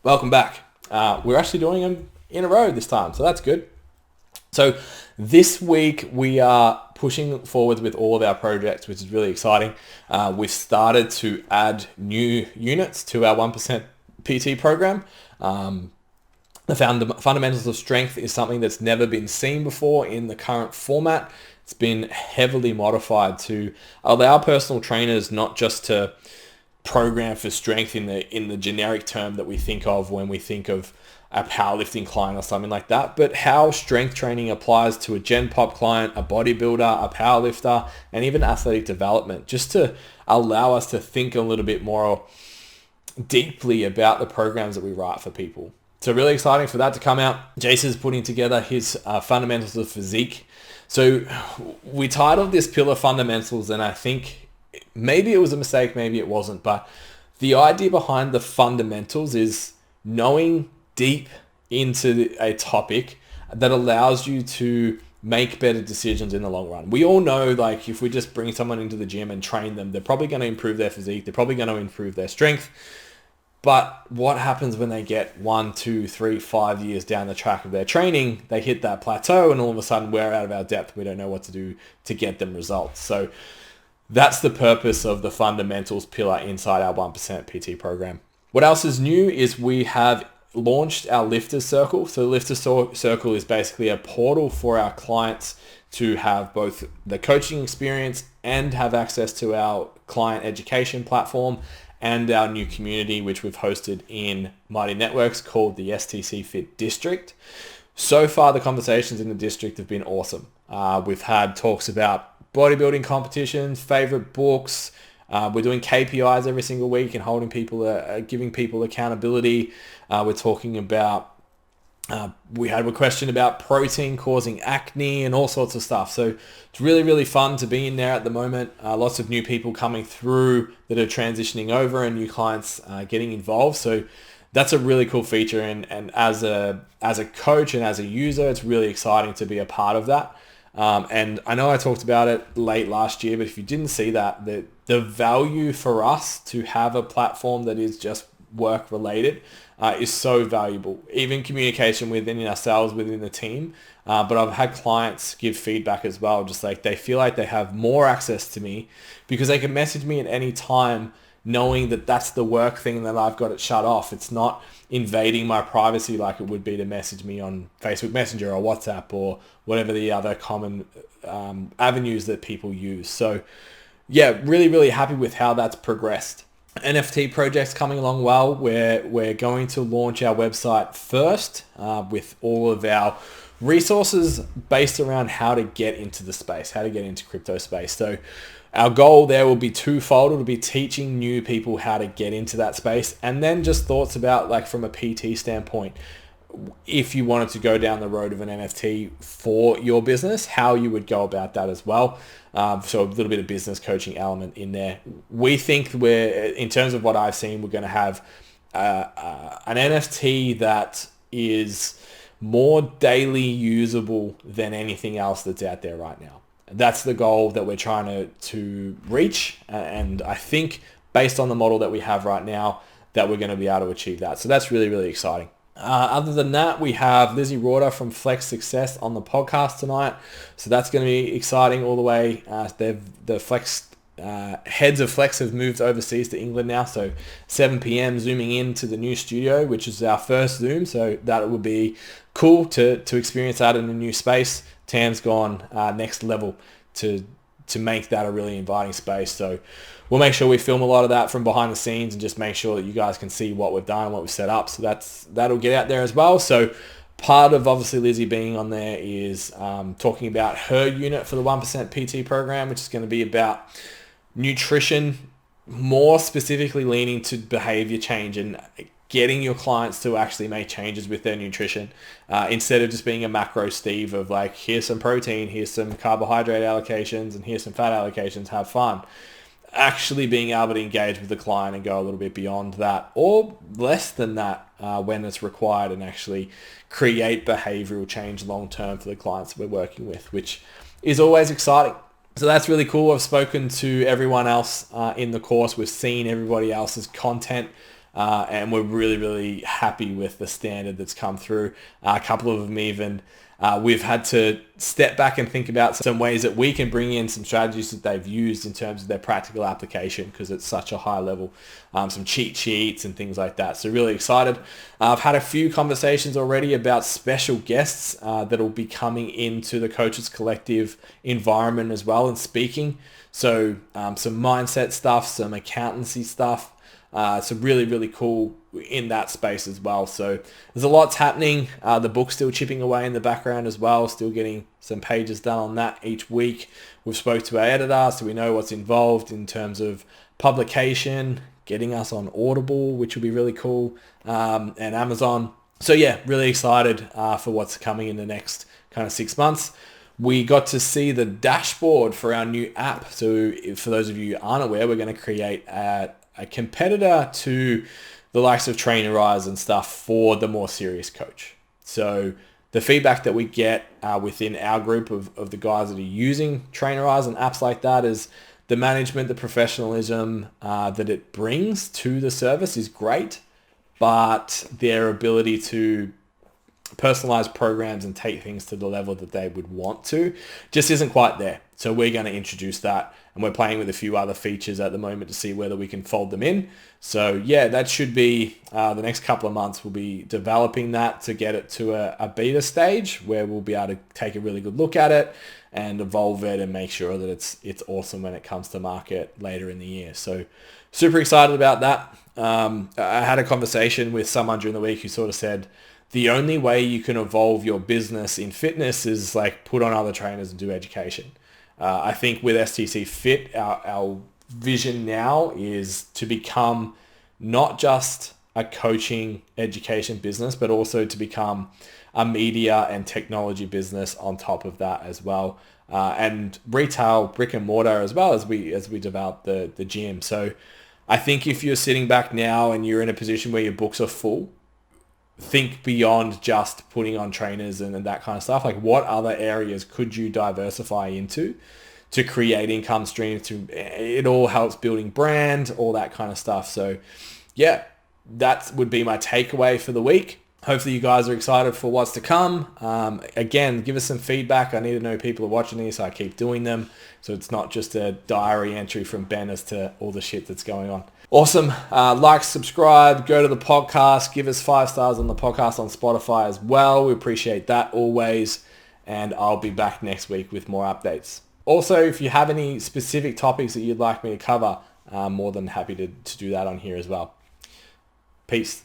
Welcome back. We're actually doing them in a row this time, so that's good. So this week we are pushing forward with all of our projects, which is really exciting. We've started to add new units to our 1% PT program. The fundamentals of strength is something that's never been seen before in the current format. It's been heavily modified to allow personal trainers not just to program for strength in the generic term that we think of when we think of a powerlifting client or something like that, but how strength training applies to a Gen Pop client, a bodybuilder, a powerlifter, and even athletic development, just to allow us to think a little bit more deeply about the programs that we write for people. So really exciting for that to come out. Jason's putting together his fundamentals of physique. So we titled this pillar fundamentals, and I think maybe it was a mistake, maybe it wasn't, but the idea behind the fundamentals is knowing deep into a topic that allows you to make better decisions in the long run. We all know, like, if we just bring someone into the gym and train them, they're probably going to improve their physique, they're probably going to improve their strength. But what happens when they get 1, 2, 3, 5 years down the track of their training? They hit that plateau and all of a sudden we're out of our depth. We don't know what to do to get them results. So that's the purpose of the fundamentals pillar inside our 1% PT program. What else is new is we have launched our Lifters Circle. So the Lifters Circle is basically a portal for our clients to have both the coaching experience and have access to our client education platform and our new community, which we've hosted in Mighty Networks called the STCfit District. So far, the conversations in the district have been awesome. We've had talks about bodybuilding competitions, favorite books. We're doing KPIs every single week and holding people, giving people accountability. We're talking about, we had a question about protein causing acne and all sorts of stuff. So it's really, really fun to be in there at the moment. Lots of new people coming through that are transitioning over and new clients getting involved. So that's a really cool feature. And as a coach and as a user, it's really exciting to be a part of that. And I know I talked about it late last year, but if you didn't see that, the value for us to have a platform that is just work related is so valuable. Even communication within ourselves, within the team. But I've had clients give feedback as well, just like they feel like they have more access to me because they can message me at any time knowing that that's the work thing that I've got it shut off. It's not invading my privacy like it would be to message me on Facebook Messenger or WhatsApp or whatever the other common avenues that people use. So yeah, really, really happy with how that's progressed. NFT project's coming along well. We're going to launch our website first with all of our resources based around how to get into the space, how to get into crypto space. So our goal there will be twofold. It'll be teaching new people how to get into that space, and then just thoughts about, like, from a PT standpoint, if you wanted to go down the road of an NFT for your business, how you would go about that as well. So a little bit of business coaching element in there. We think in terms of what I've seen, we're going to have an NFT that is more daily usable than anything else that's out there right now. That's the goal that we're trying to reach. And I think based on the model that we have right now, that we're going to be able to achieve that. So that's really, really exciting. Other than that, we have Lizzie Rorter from Flex Success on the podcast tonight. So that's going to be exciting all the way. The Flex heads of Flex have moved overseas to England now. So 7 p.m. zooming into the new studio, which is our first Zoom. So that would be cool to experience that in a new space. Tam's gone next level to make that a really inviting space. So we'll make sure we film a lot of that from behind the scenes and just make sure that you guys can see what we've done and what we've set up. So that'll get out there as well. So part of obviously Lizzie being on there is talking about her unit for the 1% PT program, which is going to be about nutrition, more specifically leaning to behavior change and getting your clients to actually make changes with their nutrition instead of just being a macro Steve of like, here's some protein, here's some carbohydrate allocations, and here's some fat allocations, have fun. Actually being able to engage with the client and go a little bit beyond that or less than that when it's required and actually create behavioral change long-term for the clients that we're working with, which is always exciting. So that's really cool. I've spoken to everyone else in the course. We've seen everybody else's content. and we're really, really happy with the standard that's come through. A couple of them even, we've had to step back and think about some ways that we can bring in some strategies that they've used in terms of their practical application, because it's such a high level, some cheat sheets and things like that. So really excited. I've had a few conversations already about special guests that will be coming into the Coaches Collective environment as well and speaking. So some mindset stuff, some accountancy stuff, some really, really cool in that space as well. So there's a lot's happening. The book's still chipping away in the background as well, still getting some pages done on that each week. We've spoke to our editor, so we know what's involved in terms of publication, getting us on Audible, which will be really cool, and Amazon. So yeah, really excited for what's coming in the next kind of 6 months. We got to see the dashboard for our new app. So for those of you who aren't aware, we're going to create a competitor to the likes of Trainerize and stuff for the more serious coach. So the feedback that we get within our group of the guys that are using Trainerize and apps like that is the management, the professionalism that it brings to the service is great, but their ability to personalized programs and take things to the level that they would want to just isn't quite there. So we're going to introduce that, and we're playing with a few other features at the moment to see whether we can fold them in. So yeah, that should be the next couple of months. We'll be developing that to get it to a beta stage where we'll be able to take a really good look at it and evolve it and make sure that it's awesome when it comes to market later in the year. So super excited about that. I had a conversation with someone during the week who sort of said, the only way you can evolve your business in fitness is like put on other trainers and do education. I think with STCfit, our vision now is to become not just a coaching education business, but also to become a media and technology business on top of that as well. And retail, brick and mortar as well as we develop the gym. So I think if you're sitting back now and you're in a position where your books are full, think beyond just putting on trainers and that kind of stuff. Like, what other areas could you diversify into to create income streams? It all helps building brand, all that kind of stuff. So yeah, that would be my takeaway for the week. Hopefully you guys are excited for what's to come. Again, give us some feedback. I need to know people are watching these, so I keep doing them. So it's not just a diary entry from Ben as to all the shit that's going on. Awesome. Like, subscribe, go to the podcast, give us 5 stars on the podcast on Spotify as well. We appreciate that always. And I'll be back next week with more updates. Also, if you have any specific topics that you'd like me to cover, I'm more than happy to do that on here as well. Peace.